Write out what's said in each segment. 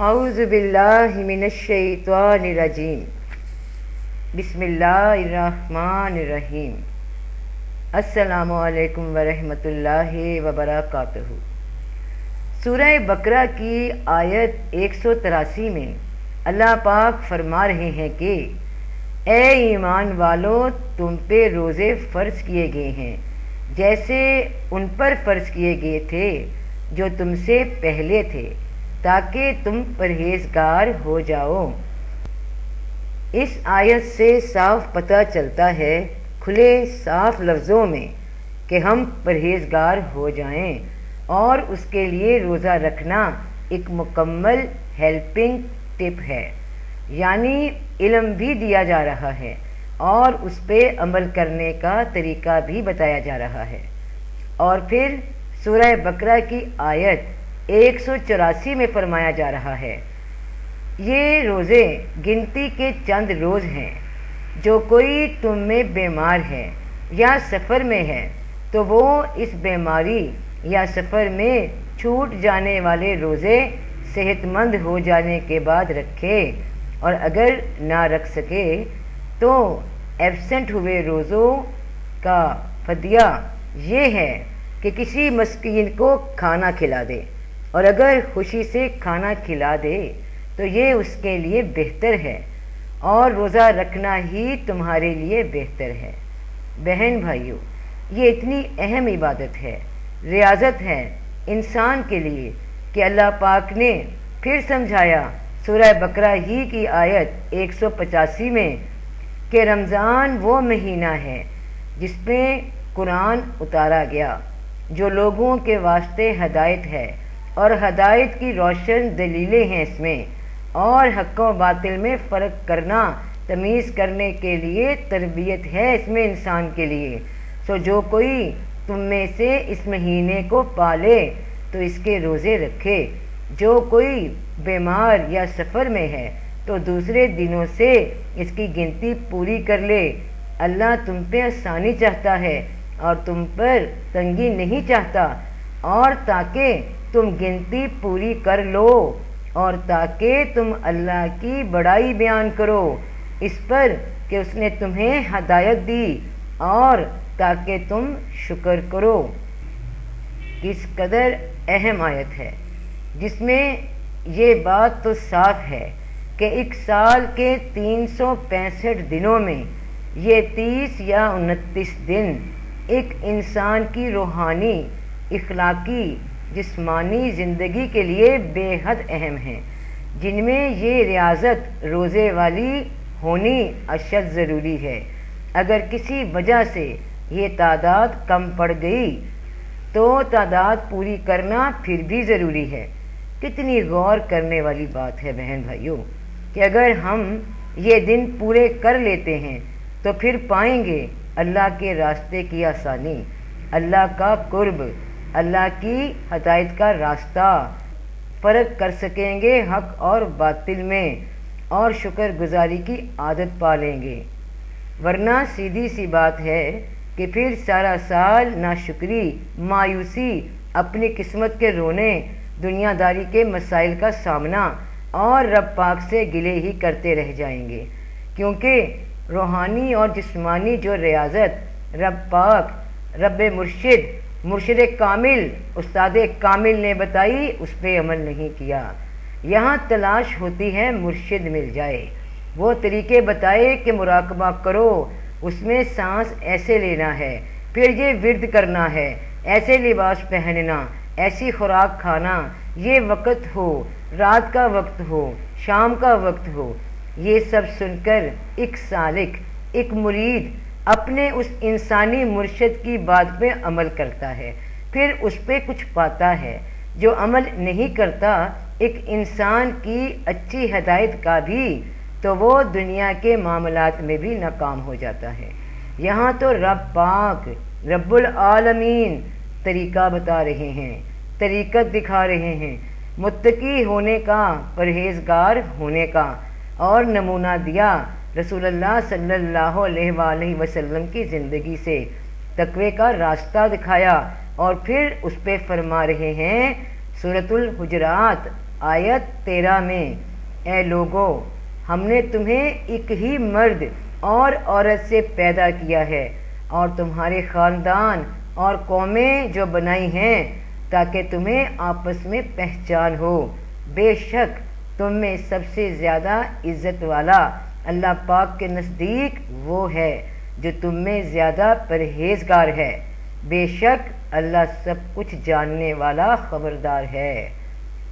اعوذ باللہ من الشیطان الرجیم بسم اللہ الرحمن الرحیم السلام علیکم ورحمۃ اللہ وبرکاتہ۔ سورہ بقرہ کی آیت 183 میں اللہ پاک فرما رہے ہیں کہ اے ایمان والو، تم پہ روزے فرض کیے گئے ہیں جیسے ان پر فرض کیے گئے تھے جو تم سے پہلے تھے، تاکہ تم پرہیزگار ہو جاؤ۔ اس آیت سے صاف پتہ چلتا ہے کھلے صاف لفظوں میں کہ ہم پرہیزگار ہو جائیں، اور اس کے لیے روزہ رکھنا ایک مکمل ہیلپنگ ٹپ ہے، یعنی علم بھی دیا جا رہا ہے اور اس پہ عمل کرنے کا طریقہ بھی بتایا جا رہا ہے۔ اور پھر سورہ بقرہ کی آیت 184 میں فرمایا جا رہا ہے، یہ روزے گنتی کے چند روز ہیں، جو کوئی تم میں بیمار ہے یا سفر میں ہے تو وہ اس بیماری یا سفر میں چھوٹ جانے والے روزے صحت مند ہو جانے کے بعد رکھے، اور اگر نہ رکھ سکے تو ایبسنٹ ہوئے روزوں کا فدیہ یہ ہے کہ کسی مسکین کو کھانا کھلا دے، اور اگر خوشی سے کھانا کھلا دے تو یہ اس کے لیے بہتر ہے، اور روزہ رکھنا ہی تمہارے لیے بہتر ہے۔ بہن بھائیوں، یہ اتنی اہم عبادت ہے، ریاضت ہے انسان کے لیے کہ اللہ پاک نے پھر سمجھایا سورہ بقرہ ہی کی آیت 185 میں کہ رمضان وہ مہینہ ہے جس میں قرآن اتارا گیا، جو لوگوں کے واسطے ہدایت ہے، اور ہدایت کی روشن دلیلیں ہیں اس میں، اور حق و باطل میں فرق کرنا، تمیز کرنے کے لیے تربیت ہے اس میں انسان کے لیے۔ سو جو کوئی تم میں سے اس مہینے کو پالے تو اس کے روزے رکھے، جو کوئی بیمار یا سفر میں ہے تو دوسرے دنوں سے اس کی گنتی پوری کر لے۔ اللہ تم پہ آسانی چاہتا ہے اور تم پر تنگی نہیں چاہتا، اور تاکہ تم گنتی پوری کر لو، اور تاکہ تم اللہ کی بڑائی بیان کرو اس پر کہ اس نے تمہیں ہدایت دی، اور تاکہ تم شکر کرو۔ کس قدر اہم آیت ہے، جس میں یہ بات تو صاف ہے کہ ایک سال کے 365 دنوں میں یہ 30 یا 29 دن ایک انسان کی روحانی، اخلاقی، جسمانی زندگی کے لیے بے حد اہم ہیں، جن میں یہ ریاضت روزے والی ہونی اشد ضروری ہے۔ اگر کسی وجہ سے یہ تعداد کم پڑ گئی تو تعداد پوری کرنا پھر بھی ضروری ہے۔ کتنی غور کرنے والی بات ہے بہن بھائیوں کہ اگر ہم یہ دن پورے کر لیتے ہیں تو پھر پائیں گے اللہ کے راستے کی آسانی، اللہ کا قرب، اللہ کی ہدایت کا راستہ، فرق کر سکیں گے حق اور باطل میں، اور شکر گزاری کی عادت پا لیں گے۔ ورنہ سیدھی سی بات ہے کہ پھر سارا سال ناشکری، مایوسی، اپنی قسمت کے رونے، دنیا داری کے مسائل کا سامنا، اور رب پاک سے گلے ہی کرتے رہ جائیں گے، کیونکہ روحانی اور جسمانی جو ریاضت رب پاک، رب مرشد کامل، استاد کامل نے بتائی، اس پہ عمل نہیں کیا۔ یہاں تلاش ہوتی ہے مرشد مل جائے، وہ طریقے بتائے کہ مراقبہ کرو، اس میں سانس ایسے لینا ہے، پھر یہ ورد کرنا ہے، ایسے لباس پہننا، ایسی خوراک کھانا، یہ وقت ہو، رات کا وقت ہو، شام کا وقت ہو۔ یہ سب سن کر ایک سالک، ایک مرید اپنے اس انسانی مرشد کی بات پہ عمل کرتا ہے، پھر اس پہ کچھ پاتا ہے۔ جو عمل نہیں کرتا ایک انسان کی اچھی ہدایت کا بھی، تو وہ دنیا کے معاملات میں بھی ناکام ہو جاتا ہے۔ یہاں تو رب پاک، رب العالمین طریقہ بتا رہے ہیں، طریقت دکھا رہے ہیں، متقی ہونے کا، پرہیزگار ہونے کا، اور نمونہ دیا رسول اللہ صلی اللہ علیہ وآلہ وسلم کی زندگی سے، تقوی کا راستہ دکھایا، اور پھر اس پہ فرما رہے ہیں سورۃ الحجرات آیت 13 میں اے لوگو ہم نے تمہیں ایک ہی مرد اور عورت سے پیدا کیا ہے اور تمہارے خاندان اور قومیں جو بنائی ہیں تاکہ تمہیں آپس میں پہچان ہو۔ بے شک تم میں سب سے زیادہ عزت والا اللہ پاک کے نزدیک وہ ہے جو تم میں زیادہ پرہیزگار ہے۔ بے شک اللہ سب کچھ جاننے والا خبردار ہے۔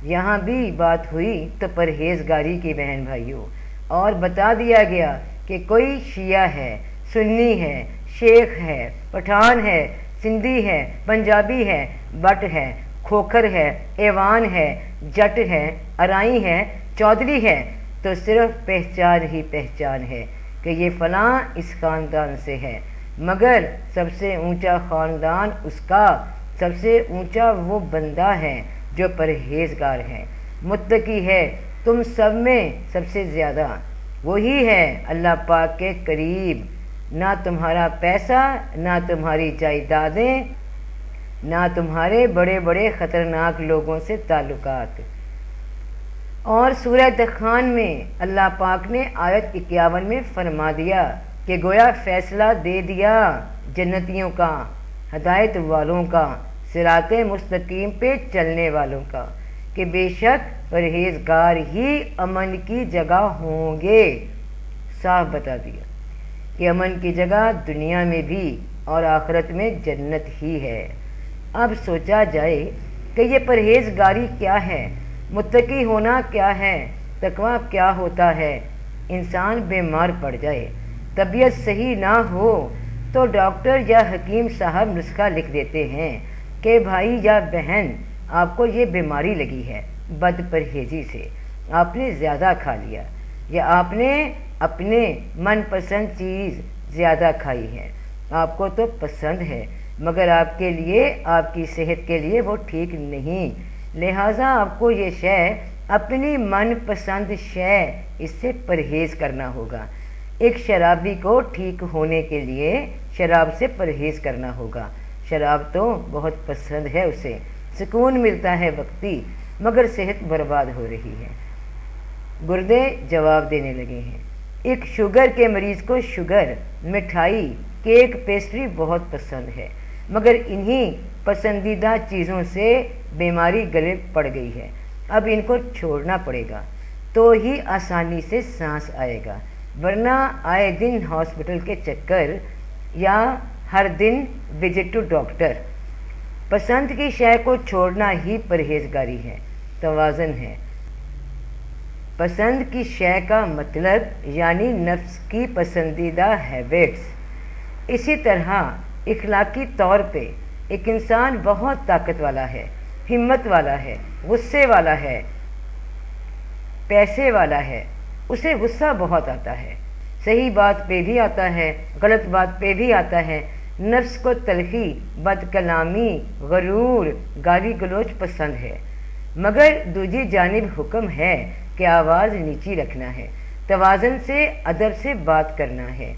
یہاں بھی بات ہوئی تو پرہیزگاری کی بہن بھائیوں، اور بتا دیا گیا کہ کوئی شیعہ ہے، سنی ہے، شیخ ہے، پٹھان ہے، سندھی ہے، پنجابی ہے، بٹ ہے، کھوکھر ہے، ایوان ہے، جٹ ہے، ارائی ہے، چودھری ہے، تو صرف پہچان ہی پہچان ہے کہ یہ فلاں اس خاندان سے ہے، مگر سب سے اونچا خاندان اس کا، سب سے اونچا وہ بندہ ہے جو پرہیزگار ہے، متقی ہے۔ تم سب میں سب سے زیادہ وہی ہے اللہ پاک کے قریب، نہ تمہارا پیسہ، نہ تمہاری جائیدادیں، نہ تمہارے بڑے بڑے خطرناک لوگوں سے تعلقات۔ اور سورہ دخان میں اللہ پاک نے آیت 51 میں فرما دیا کہ گویا فیصلہ دے دیا جنتیوں کا، ہدایت والوں کا، صراط مستقیم پہ چلنے والوں کا، کہ بے شک پرہیزگار ہی امن کی جگہ ہوں گے۔ صاف بتا دیا کہ امن کی جگہ دنیا میں بھی اور آخرت میں جنت ہی ہے۔ اب سوچا جائے کہ یہ پرہیزگاری کیا ہے، متقی ہونا کیا ہے، تقویٰ کیا ہوتا ہے۔ انسان بیمار پڑ جائے، طبیعت صحیح نہ ہو تو ڈاکٹر یا حکیم صاحب نسخہ لکھ دیتے ہیں کہ بھائی یا بہن آپ کو یہ بیماری لگی ہے، بد پرہیزی سے آپ نے زیادہ کھا لیا، یا آپ نے اپنے من پسند چیز زیادہ کھائی ہے، آپ کو تو پسند ہے مگر آپ کے لیے، آپ کی صحت کے لیے وہ ٹھیک نہیں، لہٰذا آپ کو یہ شے، اپنی من پسند شے، اس سے پرہیز کرنا ہوگا۔ ایک شرابی کو ٹھیک ہونے کے لیے شراب سے پرہیز کرنا ہوگا۔ شراب تو بہت پسند ہے اسے، سکون ملتا ہے وقتی، مگر صحت برباد ہو رہی ہے، گردے جواب دینے لگے ہیں۔ ایک شوگر کے مریض کو شوگر، مٹھائی، کیک، پیسٹری بہت پسند ہے، مگر انہی پسندیدہ چیزوں سے بیماری گلے پڑ گئی ہے، اب ان کو چھوڑنا پڑے گا تو ہی آسانی سے سانس آئے گا، ورنہ آئے دن ہاسپٹل کے چکر یا ہر دن وزٹ ٹو ڈاکٹر۔ پسند کی شے کو چھوڑنا ہی پرہیزگاری ہے، توازن ہے۔ پسند کی شے کا مطلب یعنی نفس کی پسندیدہ ہیبٹس۔ اسی طرح اخلاقی طور پہ ایک انسان بہت طاقت والا ہے، ہمت والا ہے، غصے والا ہے، پیسے والا ہے، اسے غصہ بہت آتا ہے، صحیح بات پہ بھی آتا ہے، غلط بات پہ بھی آتا ہے، نفس کو تلخی، بد کلامی، غرور، گالی گلوچ پسند ہے، مگر دوسری جانب حکم ہے کہ آواز نیچی رکھنا ہے، توازن سے، ادب سے بات کرنا ہے،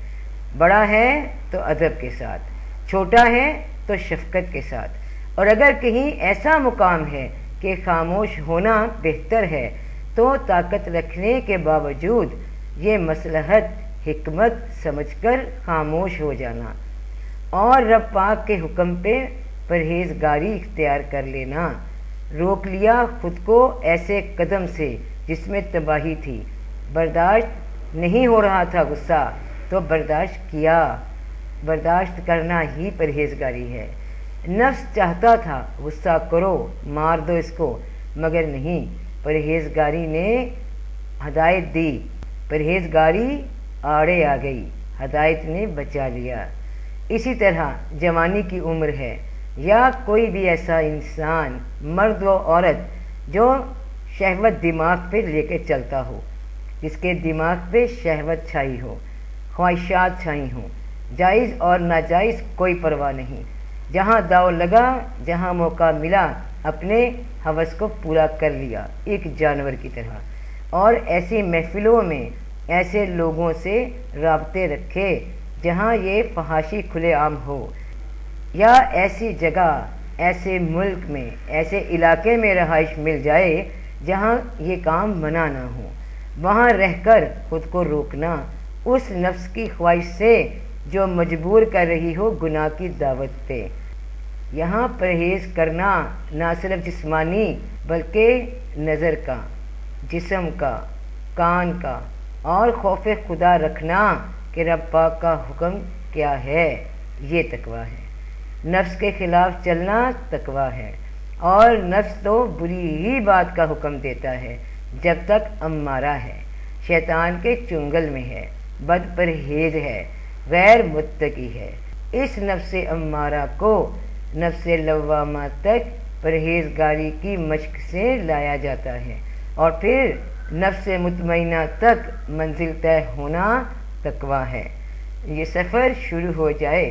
بڑا ہے تو ادب کے ساتھ، چھوٹا ہے تو شفقت کے ساتھ، اور اگر کہیں ایسا مقام ہے کہ خاموش ہونا بہتر ہے تو طاقت رکھنے کے باوجود یہ مصلحت، حکمت سمجھ کر خاموش ہو جانا اور رب پاک کے حکم پہ پرہیزگاری اختیار کر لینا۔ روک لیا خود کو ایسے قدم سے جس میں تباہی تھی، برداشت نہیں ہو رہا تھا غصہ تو برداشت کیا، برداشت کرنا ہی پرہیزگاری ہے۔ نفس چاہتا تھا غصہ کرو، مار دو اس کو، مگر نہیں، پرہیزگاری نے ہدایت دی، پرہیزگاری آڑے آ گئی، ہدایت نے بچا لیا۔ اسی طرح جوانی کی عمر ہے یا کوئی بھی ایسا انسان، مرد و عورت جو شہوت دماغ پہ لے کے چلتا ہو، جس کے دماغ پہ شہوت چھائی ہو، خواہشات چھائی ہوں، جائز اور ناجائز کوئی پرواہ نہیں، جہاں داؤ لگا، جہاں موقع ملا، اپنے ہوس کو پورا کر لیا ایک جانور کی طرح، اور ایسی محفلوں میں ایسے لوگوں سے رابطے رکھے جہاں یہ فحاشی کھلے عام ہو، یا ایسی جگہ، ایسے ملک میں، ایسے علاقے میں رہائش مل جائے جہاں یہ کام منع نہ ہو، وہاں رہ کر خود کو روکنا اس نفس کی خواہش سے جو مجبور کر رہی ہو گناہ کی دعوت پہ۔ یہاں پرہیز کرنا نہ صرف جسمانی بلکہ نظر کا، جسم کا، کان کا، اور خوف خدا رکھنا کہ رب پاک کا حکم کیا ہے، یہ تقویٰ ہے۔ نفس کے خلاف چلنا تقویٰ ہے، اور نفس تو بری ہی بات کا حکم دیتا ہے جب تک امارہ ہے، شیطان کے چنگل میں ہے، بد پرہیز ہے، غیر متقی ہے۔ اس نفس امارہ کو نفس لوامہ تک پرہیزگاری کی مشق سے لایا جاتا ہے، اور پھر نفس مطمئنہ تک منزل طے ہونا تقویٰ ہے۔ یہ سفر شروع ہو جائے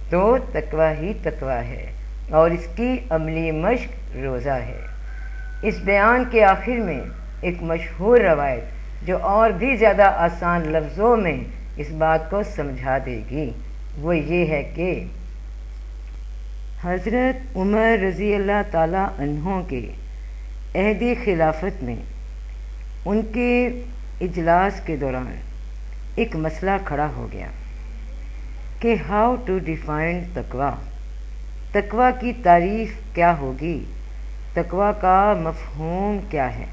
تو تقویٰ ہی تقویٰ ہے، اور اس کی عملی مشق روزہ ہے۔ اس بیان کے آخر میں ایک مشہور روایت جو اور بھی زیادہ آسان لفظوں میں اس بات کو سمجھا دے گی، وہ یہ ہے کہ حضرت عمر رضی اللہ تعالیٰ عنہ کے عہد خلافت میں ان کے اجلاس کے دوران ایک مسئلہ کھڑا ہو گیا کہ ہاؤ ٹو ڈیفائن تقویٰ، تقویٰ کی تعریف کیا ہوگی، تقویٰ کا مفہوم کیا ہے۔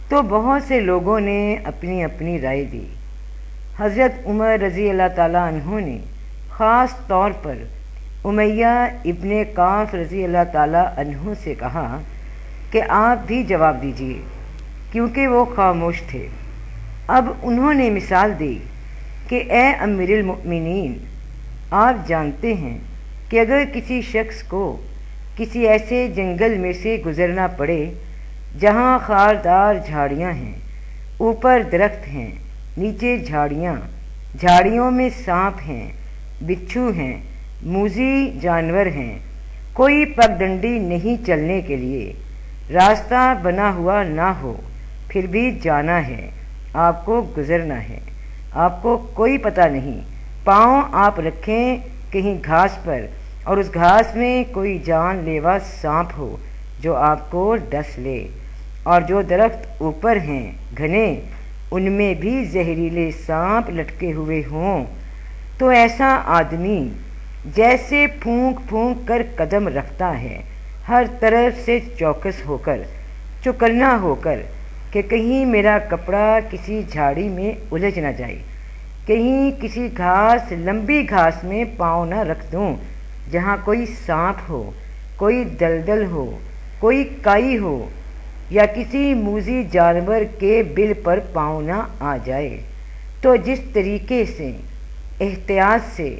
تو بہت سے لوگوں نے اپنی اپنی رائے دی۔ حضرت عمر رضی اللہ تعالیٰ عنہ نے خاص طور پر امیہ ابن کعب رضی اللہ تعالیٰ عنہ سے کہا کہ آپ بھی جواب دیجیے، کیونکہ وہ خاموش تھے۔ اب انہوں نے مثال دی کہ اے امیر المؤمنین، آپ جانتے ہیں کہ اگر کسی شخص کو کسی ایسے جنگل میں سے گزرنا پڑے جہاں خاردار جھاڑیاں ہیں، اوپر درخت ہیں، نیچے جھاڑیاں، جھاڑیوں میں سانپ ہیں، بچھو ہیں، موذی جانور ہیں، کوئی پگڈنڈی نہیں چلنے کے لیے، راستہ بنا ہوا نہ ہو، پھر بھی جانا ہے، آپ کو گزرنا ہے، آپ کو کوئی پتہ نہیں، پاؤں آپ رکھیں کہیں گھاس پر، اور اس گھاس میں کوئی جان لیوا سانپ ہو جو آپ کو ڈس لے، اور جو درخت اوپر ہیں گھنے ان میں بھی زہریلے سانپ لٹکے ہوئے ہوں، تو ایسا آدمی جیسے پھونک پھونک کر قدم رکھتا ہے، ہر طرف سے چوکس ہو کر، چوکنا ہو کر کہ کہیں میرا کپڑا کسی جھاڑی میں الجھ نہ جائے، کہیں کسی گھاس لمبی گھاس میں پاؤں نہ رکھ دوں جہاں کوئی سانپ ہو، کوئی دلدل ہو، کوئی کائی ہو، یا کسی موذی جانور کے بل پر پاؤں نہ آ جائے۔ تو جس طریقے سے احتیاط سے،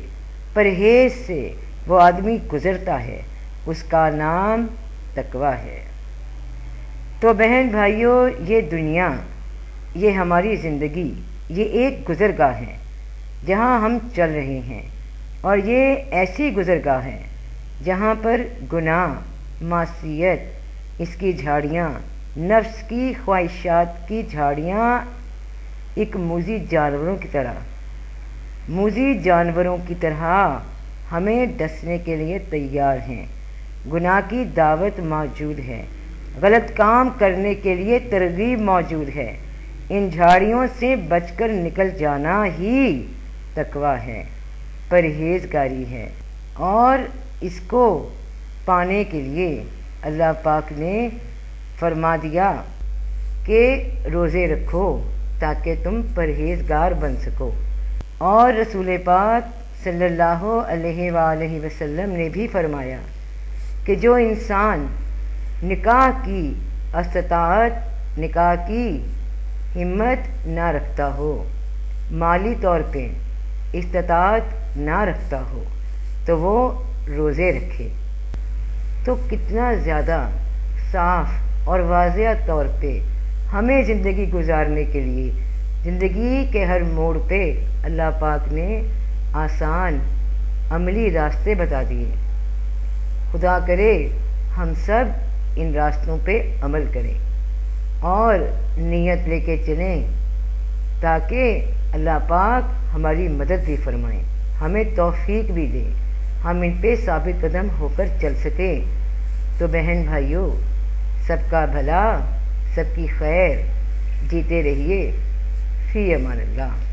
پرہیز سے وہ آدمی گزرتا ہے، اس کا نام تقویٰ ہے۔ تو بہن بھائیوں، یہ دنیا، یہ ہماری زندگی، یہ ایک گزرگاہ ہے جہاں ہم چل رہے ہیں، اور یہ ایسی گزرگاہ ہے جہاں پر گناہ، معصیت، اس کی جھاڑیاں، نفس کی خواہشات کی جھاڑیاں ایک موذی جانوروں کی طرح ہمیں ڈسنے کے لیے تیار ہیں۔ گناہ کی دعوت موجود ہے، غلط کام کرنے کے لیے ترغیب موجود ہے۔ ان جھاڑیوں سے بچ کر نکل جانا ہی تقویٰ ہے، پرہیزگاری ہے، اور اس کو پانے کے لیے اللہ پاک نے فرما دیا کہ روزے رکھو تاکہ تم پرہیزگار بن سکو، اور رسول پاک صلی اللہ علیہ وآلہ وسلم نے بھی فرمایا کہ جو انسان نکاح کی استطاعت، نکاح کی ہمت نہ رکھتا ہو، مالی طور پہ استطاعت نہ رکھتا ہو، تو وہ روزے رکھے۔ تو کتنا زیادہ صاف اور واضح طور پہ ہمیں زندگی گزارنے کے لیے، زندگی کے ہر موڑ پہ اللہ پاک نے آسان عملی راستے بتا دیے۔ خدا کرے ہم سب ان راستوں پہ عمل کریں اور نیت لے کے چلیں، تاکہ اللہ پاک ہماری مدد بھی فرمائیں، ہمیں توفیق بھی دیں، ہم ان پہ ثابت قدم ہو کر چل سکیں۔ تو بہن بھائیوں، سب کا بھلا سب کی خیر، جیتے رہیے، فی امان اللہ۔